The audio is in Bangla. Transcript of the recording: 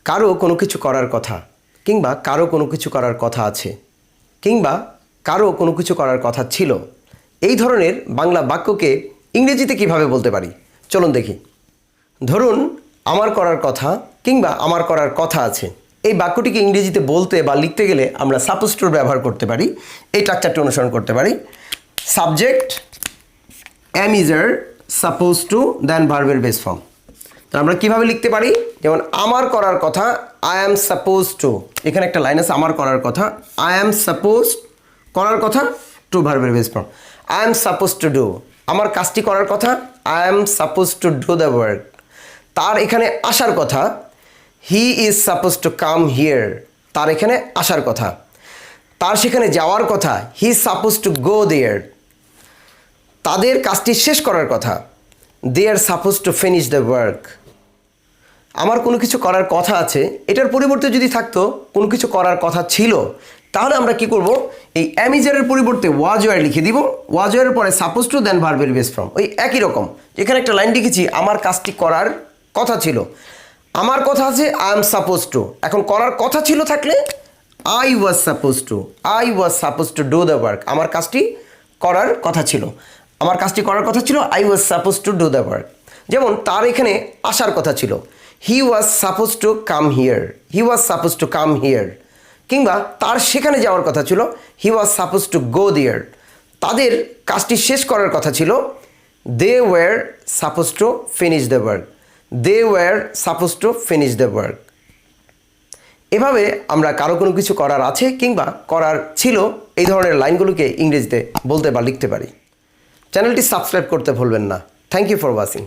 কারো কোনো কিছু করার কথা কিংবা কারো কোনো কিছু করার কথা আছে কিংবা কারো কোনো কিছু করার কথা ছিল, এই ধরনের বাংলা বাক্যকে ইংরেজিতে কিভাবে বলতে পারি চলুন দেখি। ধরুন আমার করার কথা কিংবা আমার করার কথা আছে, এই বাক্যটিকে ইংরেজিতে বলতে বা লিখতে গেলে আমরা সাপোজ টুর ব্যবহার করতে পারি। এই স্ট্রাকচারটি অনুসরণ করতে পারি। Subject am is er suppose to then ভার্বের বেস ফর্ম। তো আমরা কিভাবে লিখতে পারি, যেমন আমার করার কথা আই অ্যাম সাপোজ টু, এখানে একটা লাইন আছে আমার করার কথা, আই অ্যাম সাপোজ করার কথা টু ভার্বের base form, I am suppose to do, আমার কাজটি করার কথা I am suppose to do the work, তার এখানে আসার কথা he is suppose to come here, তার এখানে আসার কথা, তার সেখানে যাওয়ার কথা he is suppose to go there, তাদের কাজটি শেষ করার কথা they are suppose to finish the work. আমার কোনো কিছু করার কথা আছে, এটার পরিবর্তে যদি থাকতো কোনো কিছু করার কথা ছিল, তাহলে আমরা কি করব, এই অ্যামিজারের পরিবর্তে ওয়াজ ওয়ার লিখে দিব, ওয়াজ ওয়ারের পরে সাপোজ টু দেন ভার্বের বেস ফর্ম। ওই একই রকম এখানে একটা লাইন লিখেছি আমার কাজটি করার কথা ছিল, আমার কথা আছে আই এম সাপোজ টু, এখন করার কথা ছিল থাকলে I was suppose to do the work, আমার কাজটি করার কথা ছিল, আমার কাজটি করার কথা ছিল I was suppose to do the work. যেমন তার এখানে আসার কথা ছিল he was suppose to come here, কিংবা তার সেখানে যাওয়ার কথা ছিল he was suppose to go there, তাদের কাজটি শেষ করার কথা ছিল they were suppose to finish the work. এভাবে আমরা কারো কোনো কিছু করার আছে কিংবা করার ছিল এই ধরনের লাইনগুলোকে ইংরেজিতে বলতে বা লিখতে পারি। চ্যানেলটি সাবস্ক্রাইব করতে ভুলবেন না। Thank you for watching.